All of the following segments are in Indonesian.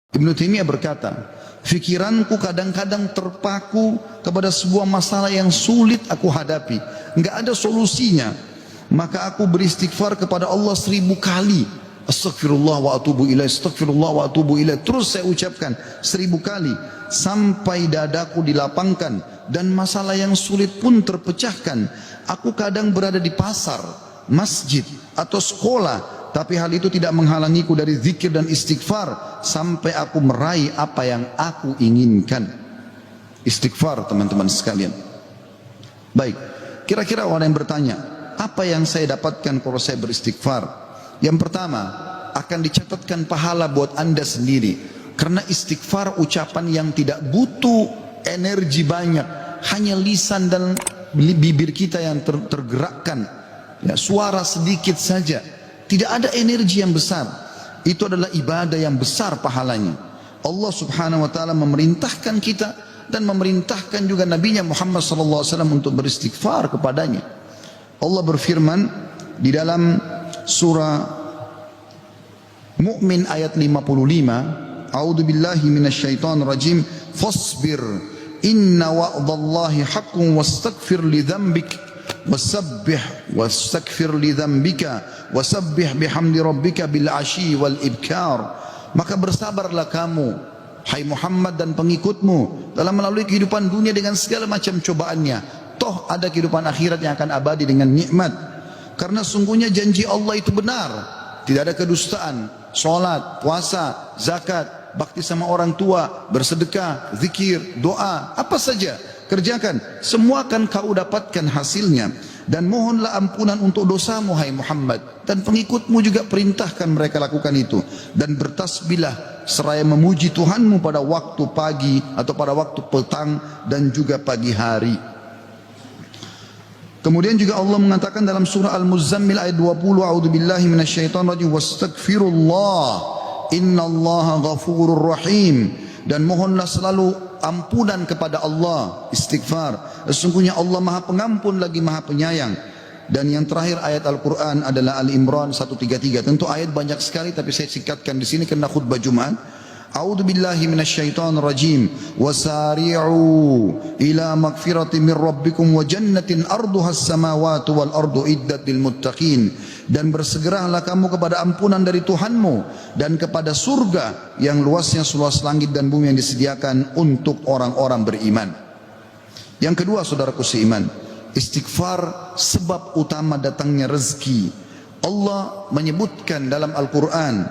Ibnu Taimiyah berkata, pikiranku kadang-kadang terpaku kepada sebuah masalah yang sulit aku hadapi, enggak ada solusinya, maka aku beristighfar kepada Allah 1000 kali. Astaghfirullah wa atubu ilaih, astaghfirullah wa atubu ilaih. Terus saya ucapkan 1000 kali sampai dadaku dilapangkan dan masalah yang sulit pun terpecahkan. Aku kadang berada di pasar, masjid atau sekolah, tapi hal itu tidak menghalangiku dari zikir dan istighfar sampai aku meraih apa yang aku inginkan. Istighfar, teman-teman sekalian. Baik, kira-kira orang yang bertanya, apa yang saya dapatkan kalau saya beristighfar? Yang pertama, akan dicatatkan pahala buat Anda sendiri, karena istighfar ucapan yang tidak butuh energi banyak, hanya lisan dan bibir kita yang tergerakkan, ya, suara sedikit saja, tidak ada energi yang besar. Itu adalah ibadah yang besar pahalanya. Allah subhanahu wa ta'ala memerintahkan kita dan memerintahkan juga Nabinya Muhammad sallallahu alaihi wasallam untuk beristighfar kepadanya. Allah berfirman di dalam surah Mu'min ayat 55, A'udzu billahi minasyaitonir rajim, fasbir inna wa'dallahi haqqun wastaghfir li dzambik wastaghfir li dzambika wasabbih bihamdi rabbika bil ashi wal ibkar. Maka bersabarlah kamu, hai Muhammad dan pengikutmu, dalam melalui kehidupan dunia dengan segala macam cobaannya. Toh ada kehidupan akhirat yang akan abadi dengan nikmat. Karena sungguhnya janji Allah itu benar, tidak ada kedustaan. Salat, puasa, zakat, bakti sama orang tua, bersedekah, zikir, doa, apa saja kerjakan, semua akan kau dapatkan hasilnya. Dan mohonlah ampunan untuk dosamu, hai Muhammad, dan pengikutmu juga perintahkan mereka lakukan itu. Dan bertasbihlah seraya memuji Tuhanmu pada waktu pagi atau pada waktu petang dan juga pagi hari. Kemudian juga Allah mengatakan dalam surah Al-Muzammil ayat 20, A'udzubillahi minasyaitonir rajim, wastaghfirullah innallaha ghafurur rahim. Dan mohonlah selalu ampunan kepada Allah, istighfar. Sesungguhnya Allah Maha Pengampun lagi Maha Penyayang. Dan yang terakhir ayat Al-Qur'an adalah Al-Imran 133. Tentu ayat banyak sekali tapi saya singkatkan di sini karena khutbah Jumat. A'udzu billahi minasyaitonir rajim. Wasari'u ila magfiratin min rabbikum wa jannatin arduha as-samawati wal ardu iddat lil muttaqin. Dan bersegeralah kamu kepada ampunan dari Tuhanmu dan kepada surga yang luasnya seluas langit dan bumi yang disediakan untuk orang-orang beriman. Yang kedua, saudaraku seiman, istighfar sebab utama datangnya rezeki. Allah menyebutkan dalam Al-Quran,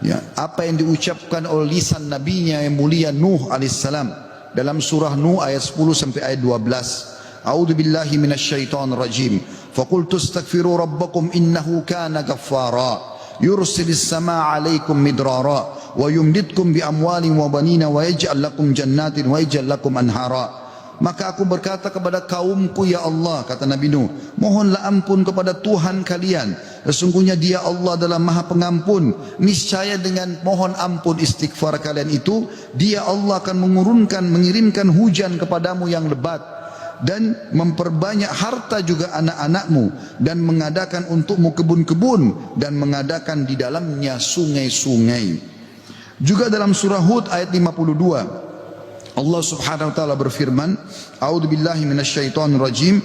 ya, apa yang diucapkan oleh lisan nabinya yang mulia Nuh alaihissalam dalam surah Nuh ayat 10 sampai ayat 12. A'udzu billahi minasyaitonir rajim. Faqultu astaghfiru rabbakum innahu kana ghaffara yursilis samaa 'alaikum midrara wa yumditkum bi amwalin wa banina wa yaj'al lakum jannatin wa yaj'al lakum anhara. Maka aku berkata kepada kaumku, ya Allah, kata Nabi Nuh, mohonlah ampun kepada Tuhan kalian. Sesungguhnya Dia Allah adalah Maha Pengampun. Niscaya dengan mohon ampun istighfar kalian itu, Dia Allah akan mengirimkan hujan kepadamu yang lebat dan memperbanyak harta juga anak-anakmu dan mengadakan untukmu kebun-kebun dan mengadakan di dalamnya sungai-sungai. Juga dalam surah Hud ayat 52, Allah subhanahu wa ta'ala berfirman, A'udzu billahi minasyaitonir rajim,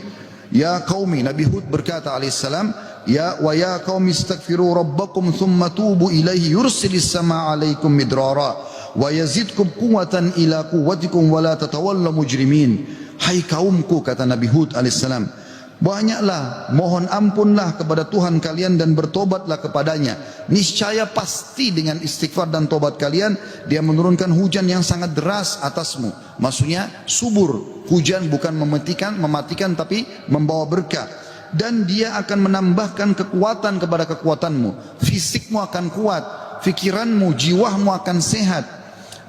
ya qaumi, Nabi Hud berkata alaihissalam, ya qaumi istaghfiru rabbakum thumma tubu ilaihi yursilis samaa 'alaikum midrara wa yazidkum quwwatan ila quwwatikum wa la tatawallaw mujrimin. Hai kaumku, kata Nabi Hud alaihissalam, banyaklah mohon ampunlah kepada Tuhan kalian dan bertobatlah kepadanya. Niscaya pasti dengan istighfar dan tobat kalian Dia menurunkan hujan yang sangat deras atasmu. Maksudnya subur, hujan bukan mematikan tapi membawa berkah. Dan Dia akan menambahkan kekuatan kepada kekuatanmu. Fisikmu akan kuat, fikiranmu, jiwamu akan sehat.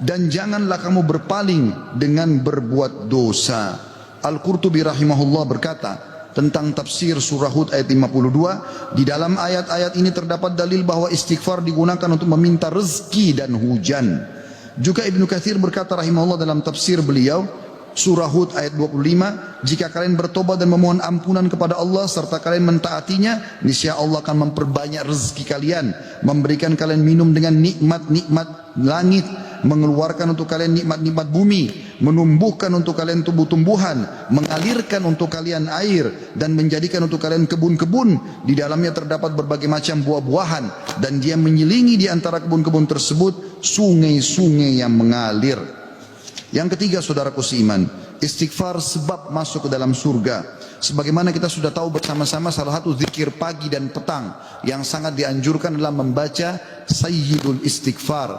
Dan janganlah kamu berpaling dengan berbuat dosa. Al-Qurtubi rahimahullah berkata tentang tafsir surah Hud ayat 52, di dalam ayat-ayat ini terdapat dalil bahwa istighfar digunakan untuk meminta rezeki dan hujan. Juga Ibnu Katsir berkata rahimahullah dalam tafsir beliau surah Hud ayat 25, jika kalian bertobat dan memohon ampunan kepada Allah serta kalian mentaatinya, niscaya Allah akan memperbanyak rezeki kalian, memberikan kalian minum dengan nikmat-nikmat langit mengeluarkan untuk kalian nikmat-nikmat bumi, menumbuhkan untuk kalian tumbuh-tumbuhan, mengalirkan untuk kalian air, dan menjadikan untuk kalian kebun-kebun. Di dalamnya terdapat berbagai macam buah-buahan, dan dia menyelingi di antara kebun-kebun tersebut sungai-sungai yang mengalir. Yang ketiga, saudaraku seiman, istighfar sebab masuk ke dalam surga. Sebagaimana kita sudah tahu bersama-sama, salah satu zikir pagi dan petang yang sangat dianjurkan adalah membaca Sayyidul Istighfar,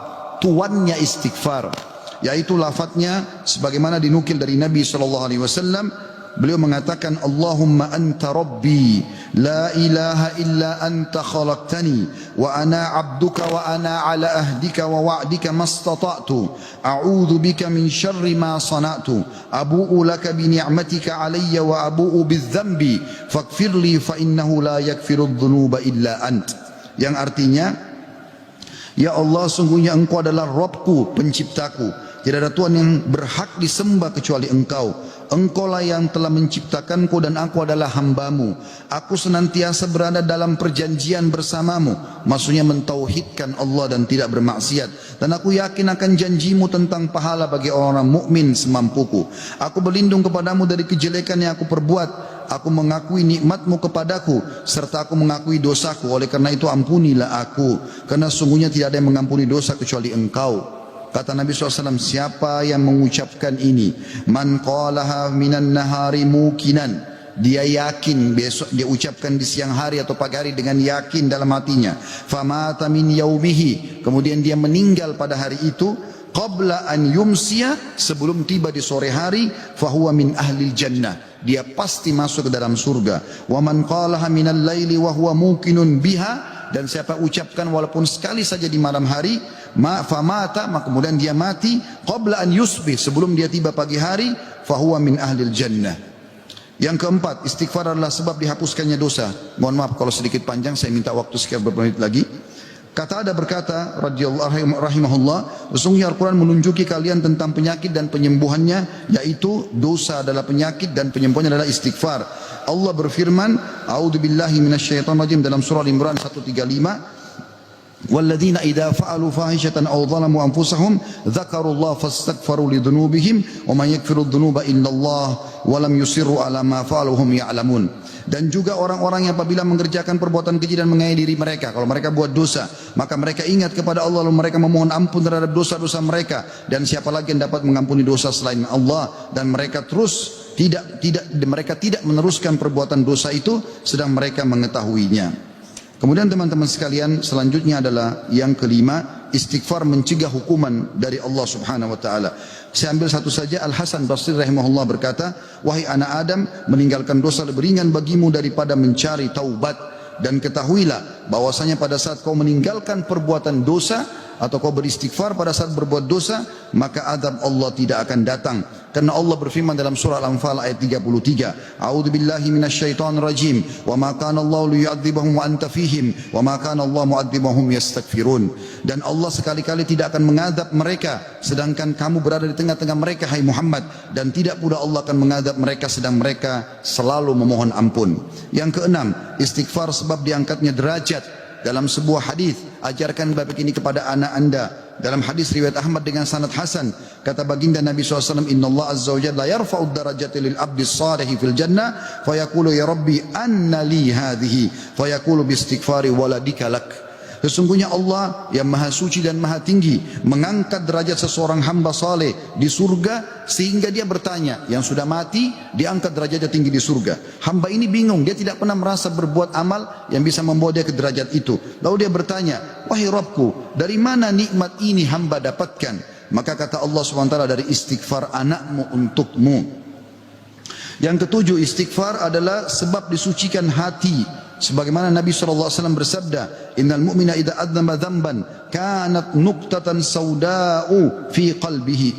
tuannya istighfar, yaitu lafadznya sebagaimana dinukil dari Nabi SAW. Beliau mengatakan, Allahumma anta rabbi, la ilaha illa anta khalaqtani, wa ana abduka wa ana ala ahdika wa wa'dika mastata'tu, a'udhu bika min syarri ma sana'tu, abu'u laka bi ni'matika alayya wa abu'u bidzambi, faghfirli fa innahu la yakfiru dhunuba illa ant. Yang artinya, ya Allah, sungguhnya Engkau adalah Rabbku, penciptaku. Tidak ada Tuhan yang berhak disembah kecuali Engkau. Engkaulah yang telah menciptakanku dan aku adalah hambamu. Aku senantiasa berada dalam perjanjian bersamamu. Maksudnya mentauhidkan Allah dan tidak bermaksiat. Dan aku yakin akan janjimu tentang pahala bagi orang mukmin semampuku. Aku berlindung kepadamu dari kejelekan yang aku perbuat. Aku mengakui nikmatmu kepadaku, serta aku mengakui dosaku. Oleh karena itu ampunilah aku, karena sungguhnya tidak ada yang mengampuni dosa kecuali Engkau. Kata Nabi SAW, siapa yang mengucapkan ini, man qalaha minan nahari mukinan, dia yakin, besok dia ucapkan di siang hari atau pagi hari dengan yakin dalam hatinya, famata min yaumihi, kemudian dia meninggal pada hari itu, qabla an yumsiya, sebelum tiba di sore hari, fahuwa min ahlil jannah, dia pasti masuk ke dalam surga. Wa man qalaha minal laili wa huwa muqinun biha, dan siapa ucapkan walaupun sekali saja di malam hari, famata, maka kemudian dia mati, qabla an yusbih, sebelum dia tiba pagi hari, fahuwa min ahlil jannah. Yang keempat, istighfar adalah sebab dihapuskannya dosa. Mohon maaf kalau sedikit panjang, saya minta waktu sekian beberapa menit lagi. Qatada berkata radhiyallahu rahimahullah, sesungguhnya Al-Quran menunjuki kalian tentang penyakit dan penyembuhannya, yaitu dosa adalah penyakit dan penyembuhannya adalah istighfar. Allah berfirman, a'udzubillahi minasyaitonir rajim, dalam surah Al-Imran 135, والذين إذا فعلوا فاحشة أو ظلموا أنفسهم ذكروا الله فاستغفروا لذنوبهم ومن يغفر الذنوب إلا الله ولم يصروا على ما فعلوا وهم يعلمون. Dan juga orang-orang yang apabila mengerjakan perbuatan keji dan menganiaya diri mereka, kalau mereka buat dosa, maka mereka ingat kepada Allah lalu mereka memohon ampun terhadap dosa-dosa mereka, dan siapa lagi yang dapat mengampuni dosa selain Allah, dan mereka terus mereka tidak meneruskan perbuatan dosa itu sedang mereka mengetahuinya. Kemudian teman-teman sekalian, selanjutnya adalah yang kelima, istighfar mencegah hukuman dari Allah Subhanahu wa taala. Saya ambil satu saja. Al Hasan Basri rahimahullah berkata, wahai anak Adam, meninggalkan dosa lebih ringan bagimu daripada mencari taubat, dan ketahuilah bahwasanya pada saat kau meninggalkan perbuatan dosa atau kau beristighfar pada saat berbuat dosa, maka azab Allah tidak akan datang. Karena Allah berfirman dalam surah Al-Anfal ayat 33, A'udzubillahi minasyaitonir rajim, wa ma kana Allah liyu'adzibahum wa anta fihim, wa ma kana Allah mu'adzibahum yastaghfirun. Dan Allah sekali-kali tidak akan mengadab mereka sedangkan kamu berada di tengah-tengah mereka, hai Muhammad, dan tidak pula Allah akan mengadab mereka sedang mereka selalu memohon ampun. Yang keenam, istighfar sebab diangkatnya derajat. Dalam sebuah hadis, ajarkan bab ini kepada anak anda. Dalam hadis riwayat Ahmad dengan sanad hasan, kata baginda Nabi SAW, Inna Allah Azza wa Jalla yarfa'ud darajati lil abdi salihi fil jannah, fayaqulu ya Rabbi anna li hadhihi, fayaqulu bi istighfari waladika lak. Sesungguhnya Allah yang maha suci dan maha tinggi mengangkat derajat seseorang hamba saleh di surga, sehingga dia bertanya, yang sudah mati diangkat derajatnya tinggi di surga. Hamba ini bingung, dia tidak pernah merasa berbuat amal yang bisa membawa dia ke derajat itu. Lalu dia bertanya, wahai Rabbku, dari mana nikmat ini hamba dapatkan? Maka kata Allah SWT, dari istighfar anakmu untukmu. Yang ketujuh, istighfar adalah sebab disucikan hati. Sebagaimana Nabi SAW bersabda, Innal mu'mina idha adzamba dzamban kanat nuqtatan sauda'u fi qalbihi.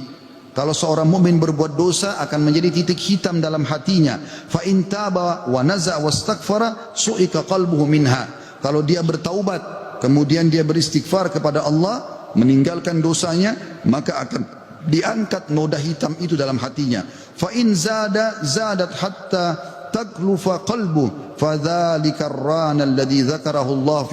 Kalau seorang mukmin berbuat dosa akan menjadi titik hitam dalam hatinya. Fa in taba wa naza wastaghfara su'ika qalbuhu minha. Kalau dia bertaubat kemudian dia beristighfar kepada Allah, meninggalkan dosanya, maka akan diangkat noda hitam itu dalam hatinya. Fa in zada zadat hatta taklufa qalbu fadzalika ar-rana alladhi dzakarahu Allah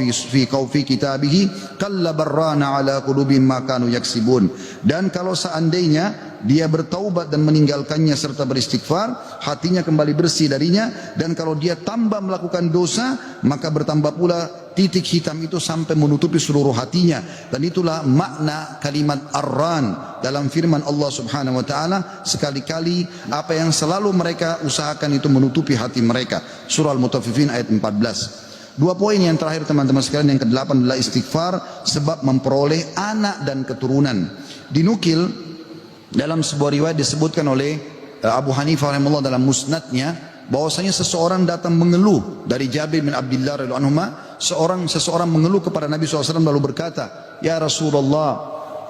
fi kitabihi kalla barrana ala qulubihim ma kanu yaksibun. Dan kalau seandainya dia bertaubat dan meninggalkannya serta beristighfar, hatinya kembali bersih darinya, dan kalau dia tambah melakukan dosa, maka bertambah pula titik hitam itu sampai menutupi seluruh hatinya. Dan itulah makna kalimat ar-ran dalam firman Allah Subhanahu wa taala, sekali-kali apa yang selalu mereka usahakan itu menutupi hati mereka. Surah Al-Mutaffifin ayat 14. Dua poin yang terakhir teman-teman sekalian, yang ke-8 adalah istighfar sebab memperoleh anak dan keturunan. Dinukil dalam sebuah riwayat disebutkan oleh Abu Hanifah rahimahullah dalam musnadnya, bahwasanya seseorang datang mengeluh dari Jabir bin Abdullah radhiyallahu anhu. Seseorang mengeluh kepada Nabi SAW lalu berkata, "Ya Rasulullah,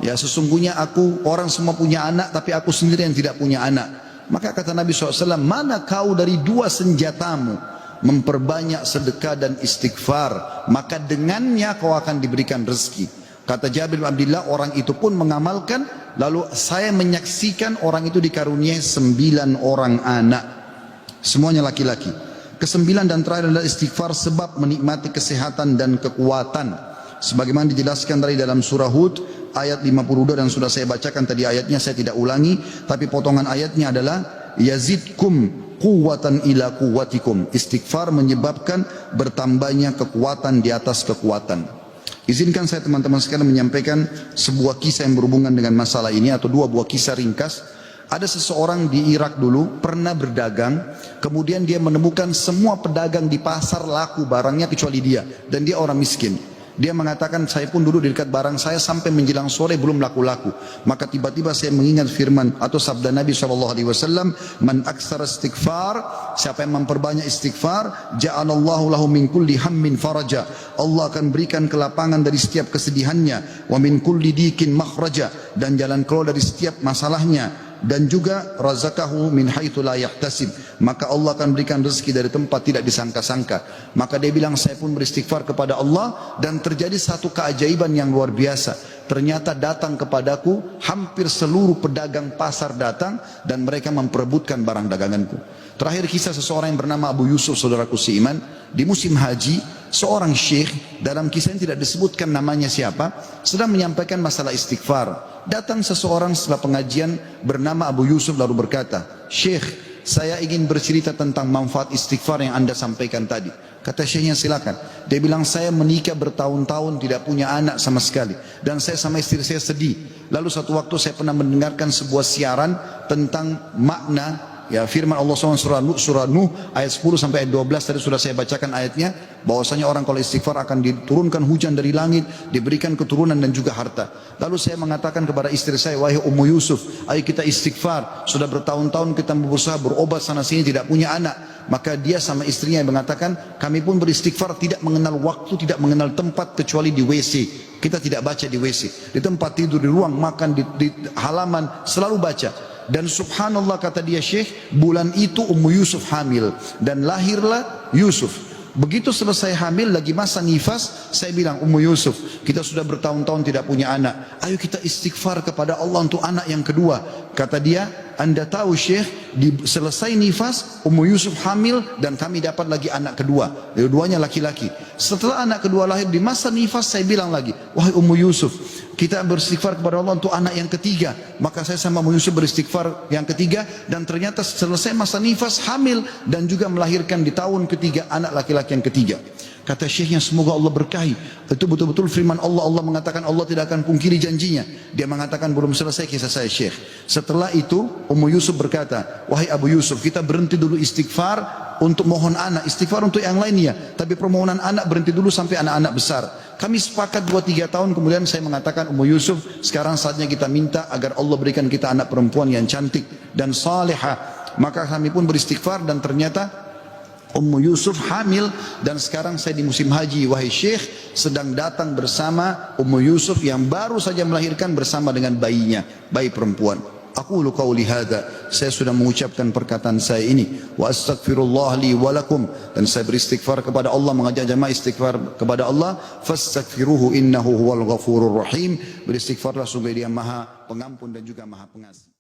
ya sesungguhnya aku, orang semua punya anak tapi aku sendiri yang tidak punya anak." Maka kata Nabi SAW, "Mana kau dari dua senjatamu? Memperbanyak sedekah dan istighfar, maka dengannya kau akan diberikan rezeki." Kata Jabir bin Abdullah, orang itu pun mengamalkan, lalu saya menyaksikan orang itu dikaruniai 9 orang anak, semuanya laki-laki. Kesembilan dan terakhir adalah istighfar sebab menikmati kesehatan dan kekuatan, sebagaimana dijelaskan dari dalam surah Hud ayat 52, dan sudah saya bacakan tadi ayatnya, saya tidak ulangi, tapi potongan ayatnya adalah yazidkum quwwatan ila quwwatikum. Istighfar menyebabkan bertambahnya kekuatan di atas kekuatan. Izinkan saya teman-teman sekalian menyampaikan sebuah kisah yang berhubungan dengan masalah ini, atau dua buah kisah ringkas. Ada seseorang di Irak dulu pernah berdagang, kemudian dia menemukan semua pedagang di pasar laku barangnya kecuali dia, dan dia orang miskin. Dia mengatakan, saya pun duduk di dekat barang saya sampai menjelang sore belum laku-laku. Maka tiba-tiba saya mengingat firman atau sabda Nabi SAW, "Man aktsara istighfar," siapa yang memperbanyak istighfar, "ja'alallahu lahu min kulli hammin faraja." Allah akan berikan kelapangan dari setiap kesedihannya, "wa min kulli dikin makhraja," dan jalan keluar dari setiap masalahnya. Dan juga razaqahu min haitsu la yahtasib, maka Allah akan berikan rezeki dari tempat tidak disangka-sangka. Maka dia bilang, saya pun beristighfar kepada Allah, dan terjadi satu keajaiban yang luar biasa. Ternyata datang kepadaku hampir seluruh pedagang pasar datang, dan mereka memperebutkan barang daganganku. Terakhir kisah seseorang yang bernama Abu Yusuf, saudaraku seiman, di musim haji, seorang syekh, dalam kisah ini tidak disebutkan namanya siapa, sedang menyampaikan masalah istighfar. Datang seseorang setelah pengajian bernama Abu Yusuf lalu berkata, "Syekh, saya ingin bercerita tentang manfaat istighfar yang Anda sampaikan tadi." Kata syekhnya, silakan. Dia bilang, "Saya menikah bertahun-tahun tidak punya anak sama sekali, dan saya sama istri saya sedih. Lalu satu waktu saya pernah mendengarkan sebuah siaran tentang makna firman Allah SWT surah Nuh ayat 10 sampai ayat 12, tadi sudah saya bacakan ayatnya, bahwasanya orang kalau istighfar akan diturunkan hujan dari langit, diberikan keturunan dan juga harta. Lalu saya mengatakan kepada istri saya, "Wahai Ummu Yusuf, ayo kita istighfar, sudah bertahun-tahun kita berusaha berobat sana sini tidak punya anak." Maka dia sama istrinya yang mengatakan, "Kami pun beristighfar tidak mengenal waktu, tidak mengenal tempat kecuali di WC. Kita tidak baca di WC, di tempat tidur, di ruang makan, di halaman, selalu baca." Dan subhanallah, kata dia, "Syekh, bulan itu Ummu Yusuf hamil dan lahirlah Yusuf. Begitu selesai hamil, lagi masa nifas, saya bilang, Ummu Yusuf, kita sudah bertahun-tahun tidak punya anak. Ayo kita istighfar kepada Allah untuk anak yang kedua." Kata dia, "Anda tahu Syekh, selesai nifas, Ummu Yusuf hamil dan kami dapat lagi anak kedua. Dua-duanya laki-laki. Setelah anak kedua lahir, di masa nifas saya bilang lagi, wahai Ummu Yusuf, kita beristighfar kepada Allah untuk anak yang ketiga." Maka saya sama Ummu Yusuf beristighfar yang ketiga, dan ternyata selesai masa nifas hamil dan juga melahirkan di tahun ketiga anak laki-laki yang ketiga. Kata syekhnya, "Semoga Allah berkahi. Itu betul-betul firman Allah. Allah mengatakan Allah tidak akan pungkiri janjinya." Dia mengatakan, "Belum selesai kisah saya Syekh." Setelah itu Ummu Yusuf berkata, "Wahai Abu Yusuf, kita berhenti dulu istighfar untuk mohon anak, istighfar untuk yang lainnya, tapi permohonan anak berhenti dulu sampai anak-anak besar." Kami sepakat 2-3 tahun kemudian saya mengatakan, "Ummu Yusuf, sekarang saatnya kita minta agar Allah berikan kita anak perempuan yang cantik dan salihah." Maka kami pun beristighfar, dan ternyata Ummu Yusuf hamil, dan sekarang saya di musim haji, wahai Syekh, sedang datang bersama Ummu Yusuf yang baru saja melahirkan bersama dengan bayinya, bayi perempuan. Aqulu qauli hadza, saya sudah mengucapkan perkataan saya ini, wa astaghfirullah li wa lakum, dan saya beristighfar kepada Allah, mengajak jamaah istighfar kepada Allah, fastaghfiruhu innahu huwal ghafurur rahim. Beristighfarlah sungguh Dia Maha Pengampun dan juga Maha Pengasih.